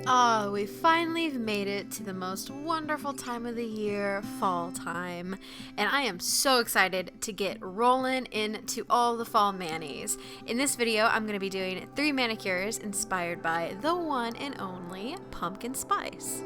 Oh, we finally made it to the most wonderful time of the year, fall time. And I am so excited to get rolling into all the fall manis. In this video, I'm going to be doing 3 manicures inspired by the one and only pumpkin spice.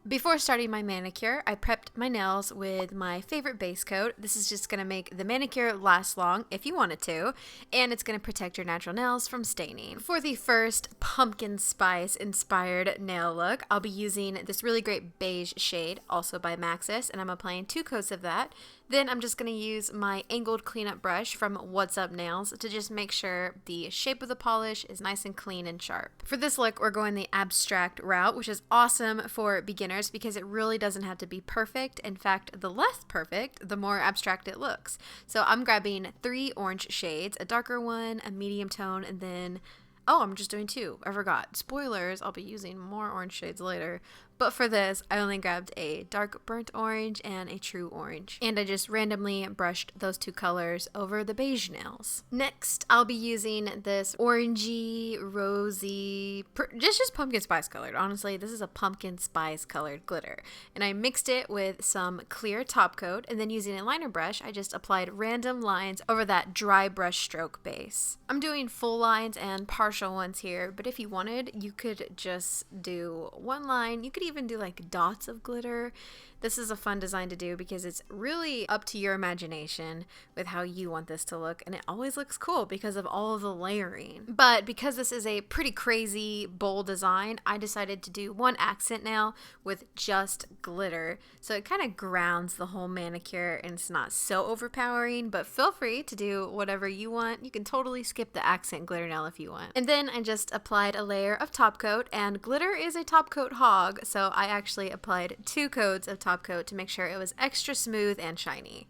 Before starting my manicure, I prepped my nails with my favorite base coat. This is just going to make the manicure last long if you want it to, and it's going to protect your natural nails from staining. For the first pumpkin spice inspired nail look, I'll be using this really great beige shade, also by Maxus, and I'm applying 2 coats of that. Then I'm just going to use my angled cleanup brush from What's Up Nails to just make sure the shape of the polish is nice and clean and sharp. For this look, we're going the abstract route, which is awesome for beginners because it really doesn't have to be perfect. In fact, the less perfect, the more abstract it looks. So I'm grabbing 3 orange shades, a darker one, a medium tone, and then I'm just doing 2. I forgot. Spoilers, I'll be using more orange shades later. But for this, I only grabbed a dark burnt orange and a true orange. And I just randomly brushed those 2 colors over the beige nails. Next, I'll be using this orangey, rosy, just pumpkin spice colored. Honestly, this is a pumpkin spice colored glitter. And I mixed it with some clear top coat. And then using a liner brush, I just applied random lines over that dry brush stroke base. I'm doing full lines and partial ones here. But if you wanted, you could just do 1 line. You could even do like dots of glitter. This is a fun design to do because it's really up to your imagination with how you want this to look, and it always looks cool because of all of the layering. But because this is a pretty crazy bold design, I decided to do 1 accent nail with just glitter, so it kind of grounds the whole manicure and it's not so overpowering. But feel free to do whatever you want. You can totally skip the accent glitter nail if you want. And then I just applied a layer of top coat, and glitter is a top coat hog, so I actually applied 2 coats of top coat to make sure it was extra smooth and shiny.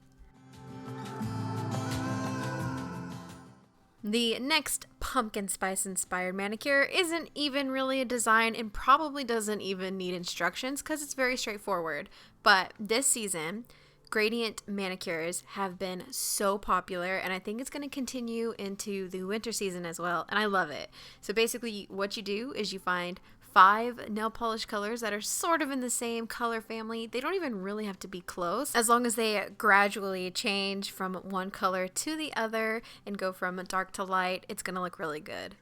The next pumpkin spice inspired manicure isn't even really a design and probably doesn't even need instructions because it's very straightforward. But this season, gradient manicures have been so popular, and I think it's going to continue into the winter season as well, and I love it. So basically what you do is you find 5 nail polish colors that are sort of in the same color family. They don't even really have to be close. As long as they gradually change from one color to the other and go from dark to light, it's going to look really good.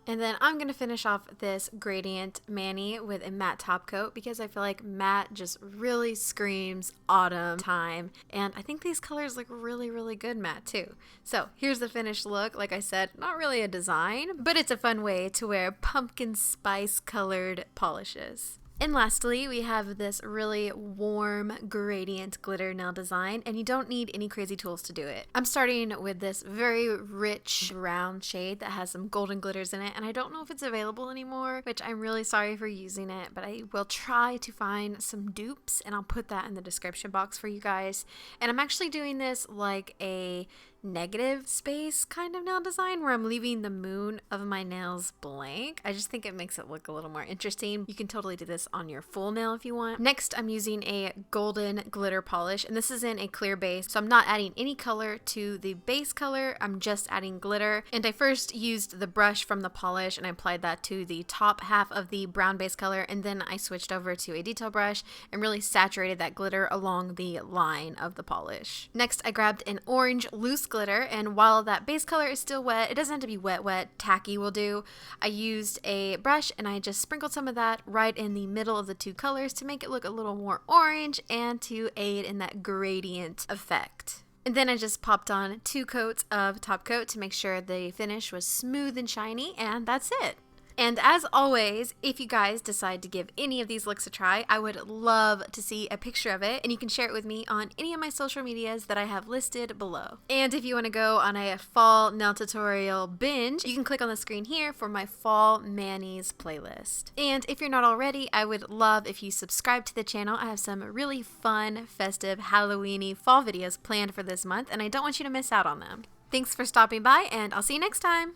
And then I'm going to finish off this gradient mani with a matte top coat because I feel like matte just really screams autumn time. And I think these colors look really, really good matte too. So here's the finished look. Like I said, not really a design, but it's a fun way to wear pumpkin spice colored polishes. And lastly, we have this really warm gradient glitter nail design, and you don't need any crazy tools to do it. I'm starting with this very rich brown shade that has some golden glitters in it, and I don't know if it's available anymore, which I'm really sorry for using it, but I will try to find some dupes, and I'll put that in the description box for you guys. And I'm actually doing this like a negative space kind of nail design where I'm leaving the moon of my nails blank. I just think it makes it look a little more interesting. You can totally do this on your full nail if you want. Next, I'm using a golden glitter polish, and this is in a clear base, so I'm not adding any color to the base color. I'm just adding glitter. And I first used the brush from the polish and I applied that to the top half of the brown base color, and then I switched over to a detail brush and really saturated that glitter along the line of the polish. Next, I grabbed an orange loose glitter, and while that base color is still wet, it doesn't have to be wet, tacky will do. I used a brush and I just sprinkled some of that right in the middle of the 2 colors to make it look a little more orange and to aid in that gradient effect. And then I just popped on 2 coats of top coat to make sure the finish was smooth and shiny, and that's it. And as always, if you guys decide to give any of these looks a try, I would love to see a picture of it, and you can share it with me on any of my social medias that I have listed below. And if you want to go on a fall nail tutorial binge, you can click on the screen here for my fall manis playlist. And if you're not already, I would love if you subscribe to the channel. I have some really fun, festive, Halloween-y fall videos planned for this month, and I don't want you to miss out on them. Thanks for stopping by, and I'll see you next time.